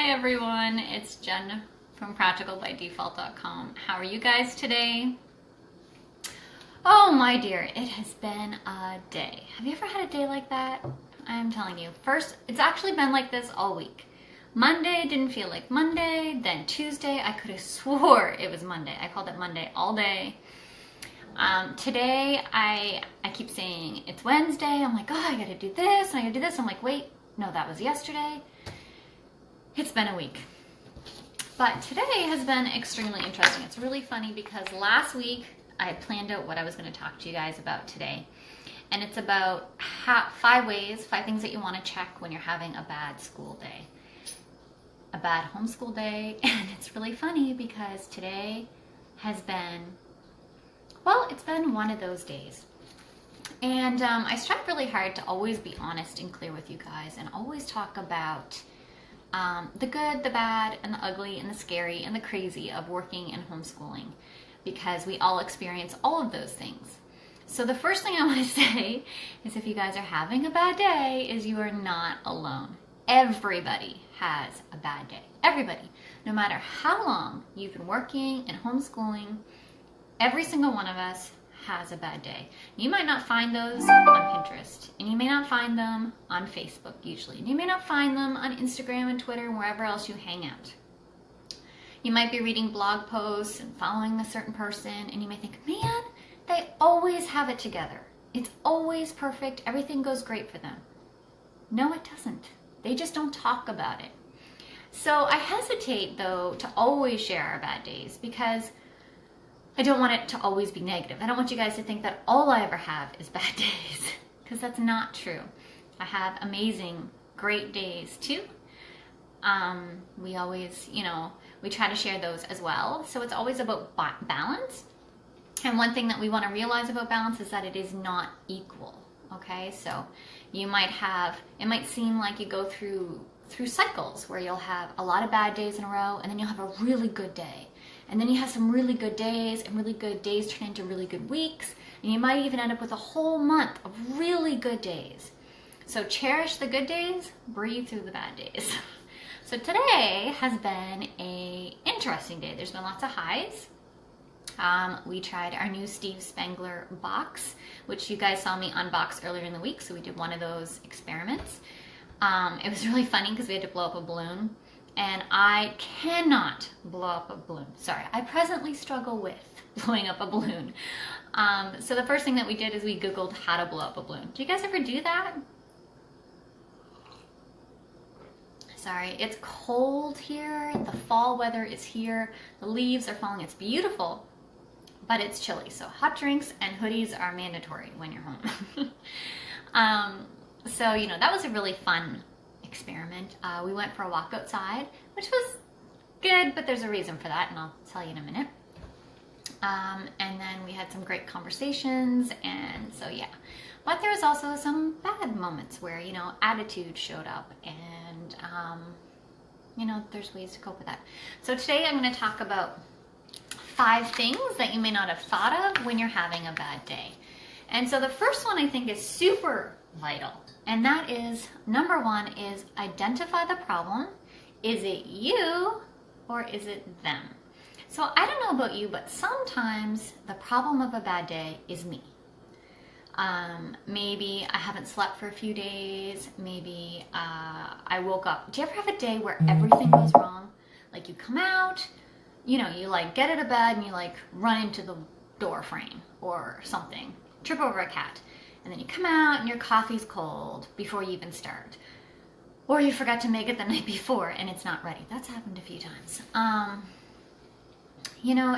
Hi everyone, it's Jen from practicalbydefault.com. How are you guys today? Oh my dear, it has been a day. Have you ever had a day like that? I'm telling you. First, it's actually been like this all week. Monday didn't feel like Monday, then Tuesday I could have swore it was Monday. I called it Monday all day. Today I keep saying it's Wednesday. I'm like, oh, I gotta do this and I gotta do this. I'm like, wait, no, that was yesterday. It's been a week. But today has been extremely interesting. It's really funny because last week I had planned out what I was going to talk to you guys about today. And it's about 5 things that you want to check when you're having a bad school day. A bad homeschool day. And it's really funny because today has been, well, it's been one of those days. And I strive really hard to always be honest and clear with you guys and always talk about the good, the bad, and the ugly, and the scary, and the crazy of working and homeschooling, because we all experience all of those things. So the first thing I want to say is if you guys are having a bad day, is you are not alone. Everybody has a bad day. Everybody. No matter how long you've been working and homeschooling, every single one of us has a bad day. You might not find those on Pinterest, and you may not find them on Facebook usually, and you may not find them on Instagram and Twitter and wherever else you hang out. You might be reading blog posts and following a certain person, and you may think, man, they always have it together. It's always perfect. Everything goes great for them. No, it doesn't. They just don't talk about it. So I hesitate, though, to always share our bad days because I don't want it to always be negative. I don't want you guys to think that all I ever have is bad days, because that's not true. I have amazing, great days too. We always, we try to share those as well. So it's always about balance. And one thing that we want to realize about balance is that it is not equal. Okay, so you might have, it might seem like you go through cycles where you'll have a lot of bad days in a row, and then you'll have a really good day. And then you have some really good days, and really good days turn into really good weeks. And you might even end up with a whole month of really good days. So cherish the good days, breathe through the bad days. So today has been an interesting day. There's been lots of highs. We tried our new Steve Spangler box, which you guys saw me unbox earlier in the week. So we did one of those experiments. It was really funny because we had to blow up a balloon. And I cannot blow up a balloon. Sorry, I presently struggle with blowing up a balloon. So the first thing that we did is we Googled how to blow up a balloon. Do you guys ever do that? Sorry, it's cold here. The fall weather is here. The leaves are falling. It's beautiful, but it's chilly. So hot drinks and hoodies are mandatory when you're home. So, that was a really fun experiment. We went for a walk outside, which was good, but there's a reason for that, and I'll tell you in a minute. And then we had some great conversations, and so yeah. But there was also some bad moments where, attitude showed up, and, there's ways to cope with that. So today I'm going to talk about 5 things that you may not have thought of when you're having a bad day. And so the first one I think is super vital. And that is, number 1 is identify the problem. Is it you or is it them? So I don't know about you, but sometimes the problem of a bad day is me. Maybe I haven't slept for a few days. Maybe I woke up. Do you ever have a day where everything goes wrong? Like you come out, you get out of bed and you run into the door frame or something, trip over a cat. And then you come out and your coffee's cold before you even start. Or you forgot to make it the night before and it's not ready. That's happened a few times.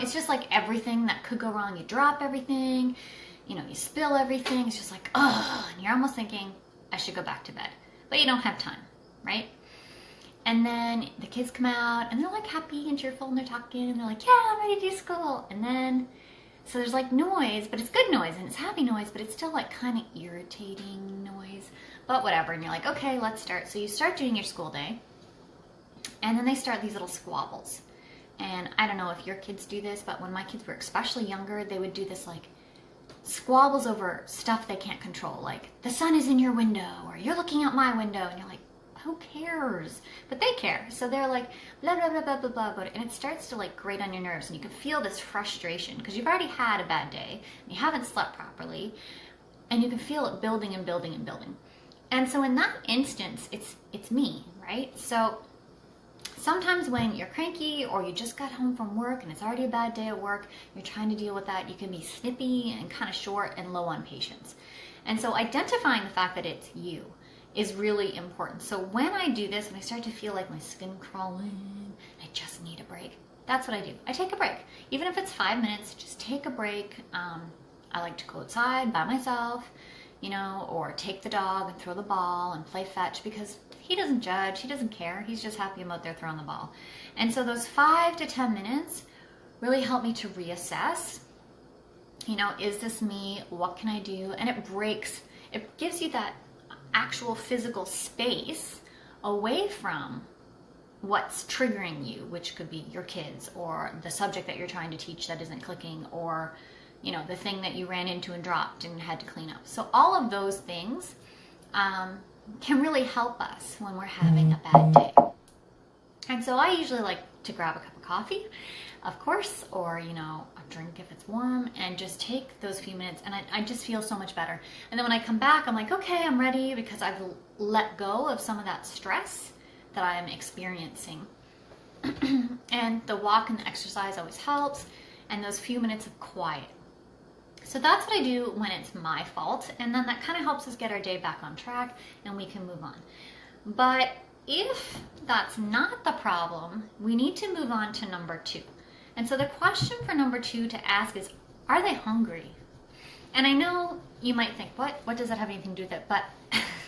It's just like everything that could go wrong. You drop everything, you spill everything. It's just like, oh, and you're almost thinking, I should go back to bed. But you don't have time, right? And then the kids come out and they're happy and cheerful and they're talking and they're like, yeah, I'm ready to do school. And then so there's noise, but it's good noise and it's happy noise, but it's still kind of irritating noise, but whatever. And you're like, okay, let's start. So you start doing your school day, and then they start these little squabbles. And I don't know if your kids do this, but when my kids were especially younger, they would do this squabbles over stuff they can't control. Like, the sun is in your window, or you're looking out my window, and you're like, who cares? But they care. So they're like, blah, blah, blah, blah, blah, blah, blah. And it starts to like grate on your nerves, and you can feel this frustration because you've already had a bad day, and you haven't slept properly, and you can feel it building and building and building. And so in that instance, it's me, right? So sometimes when you're cranky or you just got home from work and it's already a bad day at work, you're trying to deal with that, you can be snippy and kind of short and low on patience. And so identifying the fact that it's you is really important. So when I do this and I start to feel like my skin crawling, I just need a break, that's what I do. I take a break. Even if it's 5 minutes, just take a break. I like to go outside by myself, you know, or take the dog and throw the ball and play fetch, because he doesn't judge, he doesn't care, he's just happy I'm out there throwing the ball. And so those 5 to 10 minutes really help me to reassess, you know, is this me? What can I do? And it gives you that actual physical space away from what's triggering you, which could be your kids or the subject that you're trying to teach that isn't clicking, or you know, the thing that you ran into and dropped and had to clean up. So all of those things can really help us when we're having a bad day. And so I usually like to grab a cup of coffee, of course, or, you know, a drink if it's warm, and just take those few minutes, and I just feel so much better. And then when I come back, I'm like, okay, I'm ready, because I've let go of some of that stress that I'm experiencing. And the walk and the exercise always helps, and those few minutes of quiet. So that's what I do when it's my fault, and then that kind of helps us get our day back on track and we can move on. But if that's not the problem, we need to move on to number 2. And so the question for number 2 to ask is, are they hungry? And I know you might think, what does that have anything to do with it? But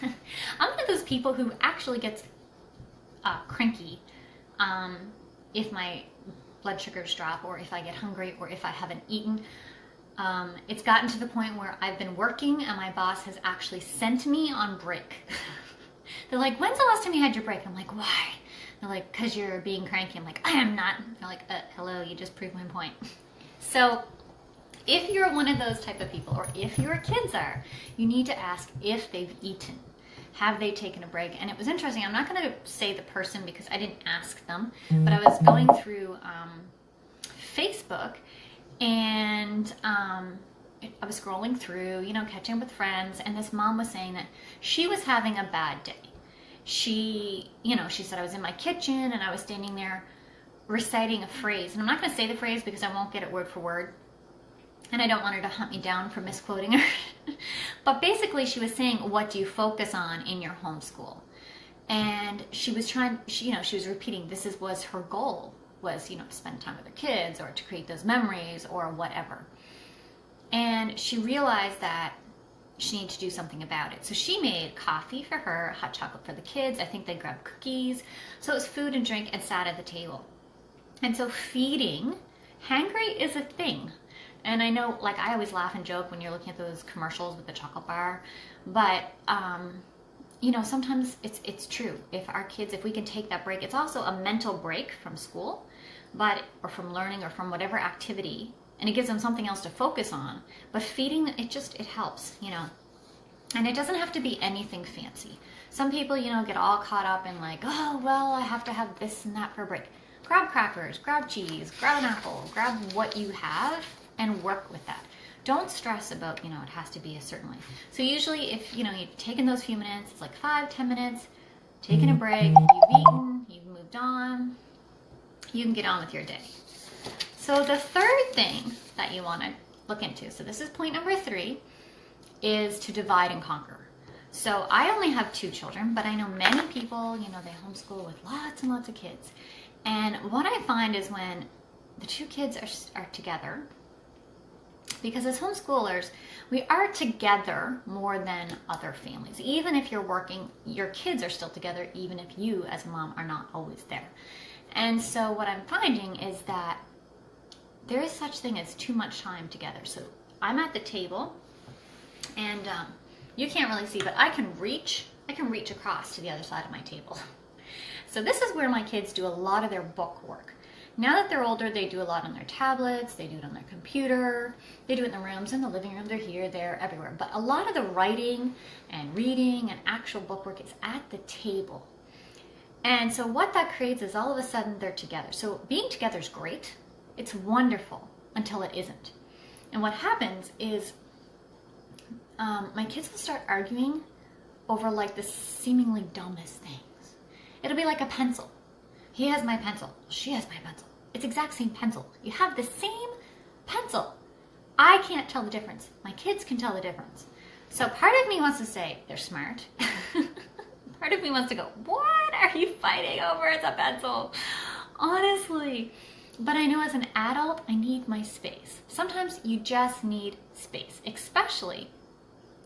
I'm one of those people who actually gets cranky if my blood sugars drop, or if I get hungry, or if I haven't eaten. It's gotten to the point where I've been working and my boss has actually sent me on break. They're like, when's the last time you had your break? I'm like, why? They're like, because you're being cranky. I'm like, I am not. They're like, hello, you just proved my point. So if you're one of those type of people, or if your kids are, you need to ask if they've eaten. Have they taken a break? And it was interesting. I'm not going to say the person because I didn't ask them, but I was going through Facebook, and I was scrolling through, you know, catching up with friends, and this mom was saying that she was having a bad day. She said, I was in my kitchen and I was standing there reciting a phrase. And I'm not going to say the phrase because I won't get it word for word, and I don't want her to hunt me down for misquoting her. But basically she was saying, what do you focus on in your homeschool? And she was she was repeating, was her goal, was, to spend time with her kids, or to create those memories, or whatever. And she realized that she needed to do something about it. So she made coffee for her, hot chocolate for the kids. I think they grabbed cookies. So it was food and drink, and sat at the table. And so feeding, hangry is a thing. And I know, like, I always laugh and joke when you're looking at those commercials with the chocolate bar, but sometimes it's true. If we can take that break, it's also a mental break from school, or from learning, or from whatever activity, and it gives them something else to focus on. But feeding, it helps, and it doesn't have to be anything fancy. Some people, get all caught up in like, oh, well, I have to have this and that for a break. Grab crackers, grab cheese, grab an apple, grab what you have, and work with that. Don't stress about, it has to be a certain way. So usually if, you've taken those few minutes, it's like 5-10 minutes, taking a break, you've eaten, you've moved on, you can get on with your day. So the third thing that you want to look into, so this is point number 3, is to divide and conquer. So I only have 2 children, but I know many people, they homeschool with lots and lots of kids. And what I find is when the 2 kids are together, because as homeschoolers, we are together more than other families. Even if you're working, your kids are still together, even if you as a mom are not always there. And so what I'm finding is that there is such thing as too much time together. So I'm at the table, and you can't really see, but I can reach across to the other side of my table. So this is where my kids do a lot of their book work. Now that they're older, they do a lot on their tablets, they do it on their computer, they do it in the rooms, in the living room, they're here, there, everywhere. But a lot of the writing and reading and actual book work is at the table. And so what that creates is all of a sudden they're together. So being together is great. It's wonderful until it isn't. And what happens is my kids will start arguing over like the seemingly dumbest things. It'll be like a pencil. He has my pencil. She has my pencil. It's exact same pencil. You have the same pencil. I can't tell the difference. My kids can tell the difference. So part of me wants to say they're smart. Part of me wants to go, what are you fighting over? It's a pencil. Honestly. But I know as an adult, I need my space. Sometimes you just need space, especially,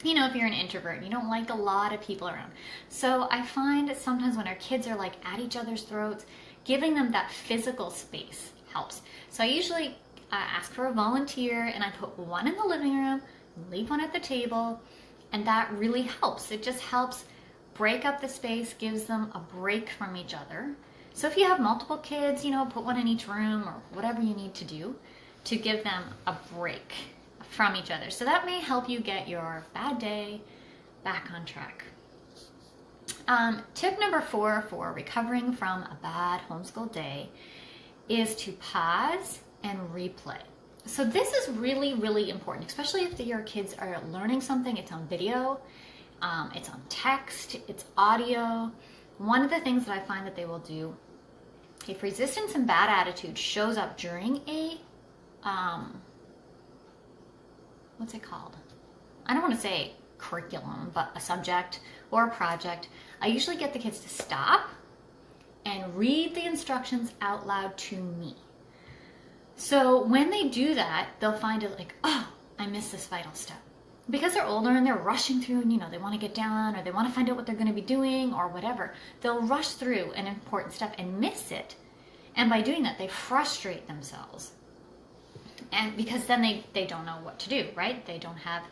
you know, if you're an introvert, you don't like a lot of people around. So I find sometimes when our kids are like at each other's throats, giving them that physical space helps. So I usually ask for a volunteer and I put one in the living room, leave one at the table, and that really helps. It just helps break up the space, gives them a break from each other. So if you have multiple kids, you know, put one in each room or whatever you need to do to give them a break from each other. So that may help you get your bad day back on track. Tip number 4 for recovering from a bad homeschool day is to pause and replay. So this is really, really important, especially if your kids are learning something. It's on video, it's on text, it's audio. One of the things that I find that they will do, if resistance and bad attitude shows up during a, what's it called? I don't want to say curriculum, but a subject or a project, I usually get the kids to stop and read the instructions out loud to me. So when they do that, they'll find it like, oh, I missed this vital step. Because they're older and they're rushing through and, you know, they want to get down or they want to find out what they're going to be doing or whatever, they'll rush through an important step and miss it. And by doing that, they frustrate themselves. And because then they don't know what to do, right? They don't have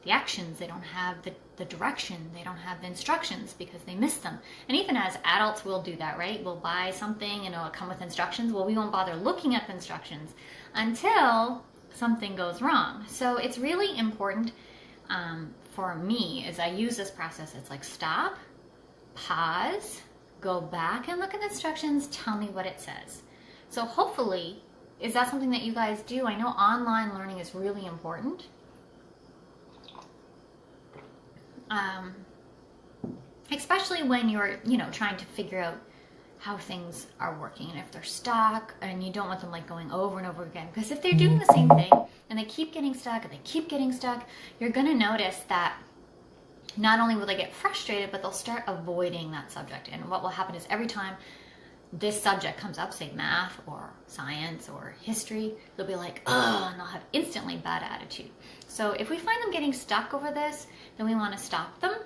the actions, they don't have the direction, they don't have the instructions because they missed them. And even as adults, we'll do that, right? We'll buy something and it'll come with instructions. Well, we won't bother looking at the instructions until something goes wrong. So it's really important for me as I use this process. It's like stop, pause, go back and look at the instructions, tell me what it says. So hopefully, is that something that you guys do? I know online learning is really important. Especially when you're, you know, trying to figure out how things are working and if they're stuck, and you don't want them like going over and over again. Because if they're doing the same thing and they keep getting stuck and they keep getting stuck, you're going to notice that not only will they get frustrated, but they'll start avoiding that subject. And what will happen is every time this subject comes up, say math or science or history, they'll be like, oh, and they'll have instantly bad attitude. So if we find them getting stuck over this, then we want to stop them,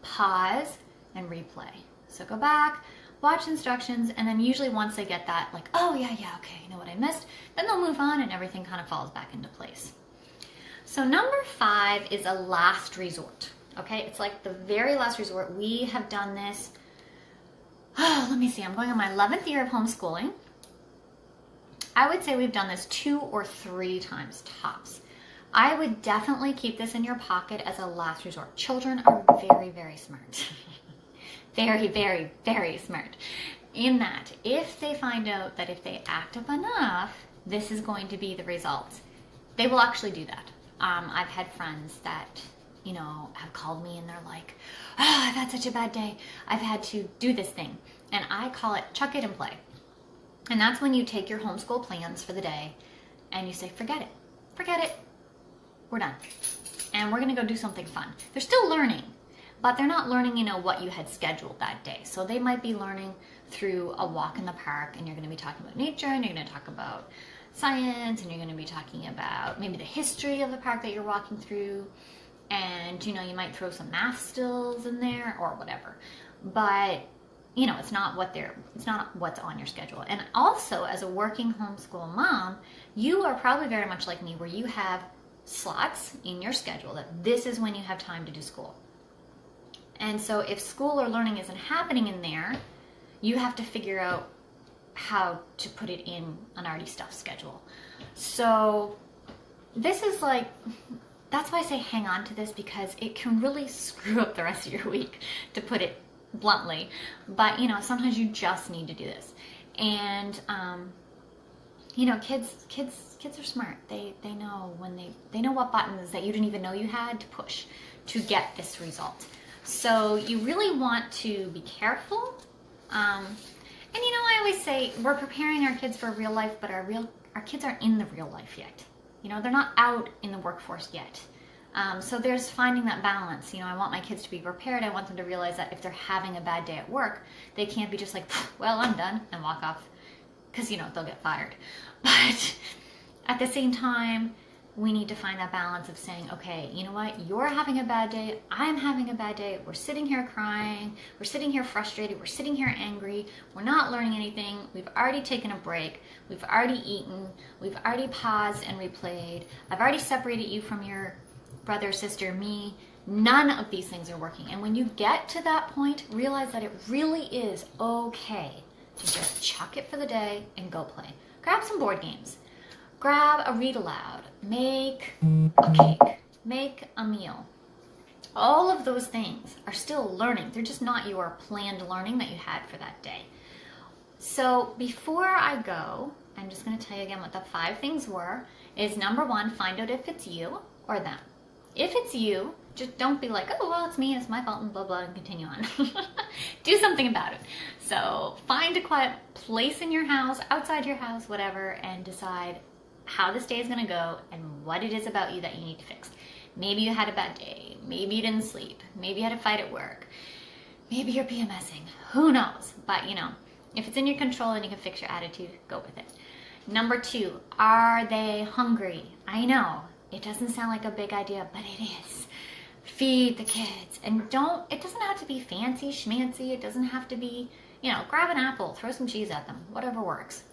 pause, and replay. So go back, watch instructions, and then usually once they get that, like, oh yeah, okay, I know what I missed, then they'll move on and everything kind of falls back into place. So number 5 is a last resort, okay? It's like the very last resort. We have done this, oh, let me see, I'm going on my 11th year of homeschooling. I would say we've done this 2 or 3 times tops. I would definitely keep this in your pocket as a last resort. Children are very, very smart. Very, very, very smart. In that, if they find out that if they act up enough, this is going to be the result, they will actually do that. I've had friends that, you know, have called me and they're like, oh, I've had such a bad day. I've had to do this thing. And I call it chuck it and play. And that's when you take your homeschool plans for the day and you say, forget it. Forget it. We're done. And we're going to go do something fun. They're still learning, but they're not learning, you know, what you had scheduled that day. So they might be learning through a walk in the park, and you're going to be talking about nature, and you're going to talk about science, and you're going to be talking about maybe the history of the park that you're walking through. And, you know, you might throw some math stills in there or whatever. But, you know, it's not what's on your schedule. And also, as a working homeschool mom, you are probably very much like me, where you have slots in your schedule that this is when you have time to do school. And so if school or learning isn't happening in there, you have to figure out how to put it in an already stuffed schedule. So this is like, that's why I say hang on to this, because it can really screw up the rest of your week to put it bluntly, but you know, sometimes you just need to do this. And you know, kids are smart. They know when they know what buttons that you didn't even know you had to push to get this result. So you really want to be careful. And you know, I always say we're preparing our kids for real life, but our kids aren't in the real life yet. You know, they're not out in the workforce yet. So there's finding that balance. You know, I want my kids to be prepared. I want them to realize that if they're having a bad day at work, they can't be just like, well, I'm done, and walk off, because, you know, they'll get fired. But at the same time, we need to find that balance of saying, okay, you know what, you're having a bad day, I'm having a bad day, we're sitting here crying, we're sitting here frustrated, we're sitting here angry, we're not learning anything, we've already taken a break, we've already eaten, we've already paused and replayed, I've already separated you from your brother, sister, me. None of these things are working. And when you get to that point, realize that it really is okay to just chuck it for the day and go play. Grab some board games. Grab a read aloud. Make a cake. Make a meal. All of those things are still learning. They're just not your planned learning that you had for that day. So before I go, I'm just going to tell you again what the 5 things were. Is number 1, find out if it's you or them. If it's you, just don't be like, oh, well, it's me, it's my fault, and blah, blah, and continue on. Do something about it. So find a quiet place in your house, outside your house, whatever, and decide how this day is going to go and what it is about you that you need to fix. Maybe you had a bad day. Maybe you didn't sleep. Maybe you had a fight at work. Maybe you're PMSing. Who knows? But, you know, if it's in your control and you can fix your attitude, go with it. Number 2, are they hungry? I know. It doesn't sound like a big idea, but it is. Feed the kids. And it doesn't have to be fancy schmancy. It doesn't have to be, you know, grab an apple, throw some cheese at them, whatever works.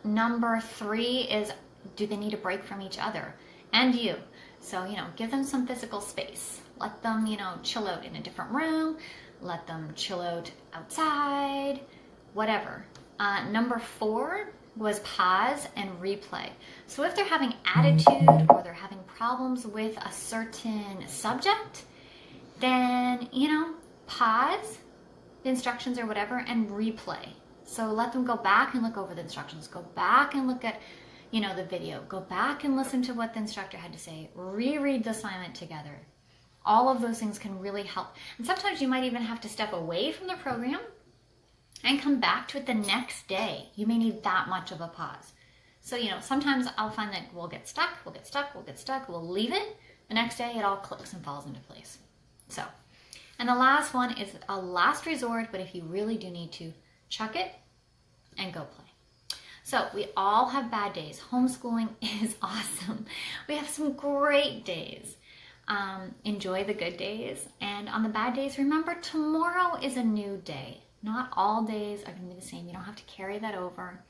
Number 3 is, do they need a break from each other and you? So, you know, give them some physical space. Let them, you know, chill out in a different room. Let them chill out outside, whatever. Number 4 was pause and replay. So if they're having attitude or they're having problems with a certain subject, then, you know, pause the instructions or whatever and replay. So let them go back and look over the instructions. Go back and look at, you know, the video. Go back and listen to what the instructor had to say. Reread the assignment together. All of those things can really help. And sometimes you might even have to step away from the program and come back to it the next day. You may need that much of a pause. So, you know, sometimes I'll find that we'll get stuck, we'll leave it. The next day it all clicks and falls into place. So, and the last one is a last resort, but if you really do need to, chuck it and go play. So we all have bad days. Homeschooling is awesome. We have some great days. Enjoy the good days. And on the bad days, remember tomorrow is a new day. Not all days are going to be the same. You don't have to carry that over.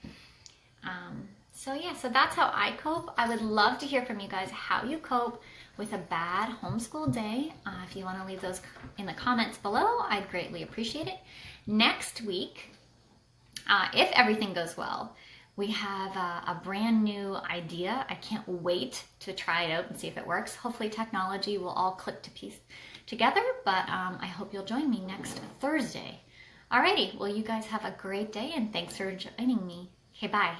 So that's how I cope. I would love to hear from you guys how you cope with a bad homeschool day. If you want to leave those in the comments below, I'd greatly appreciate it. Next week, if everything goes well, we have a brand new idea. I can't wait to try it out and see if it works. Hopefully technology will all click together, but I hope you'll join me next Thursday. Alrighty, well, you guys have a great day, and thanks for joining me. Okay, bye.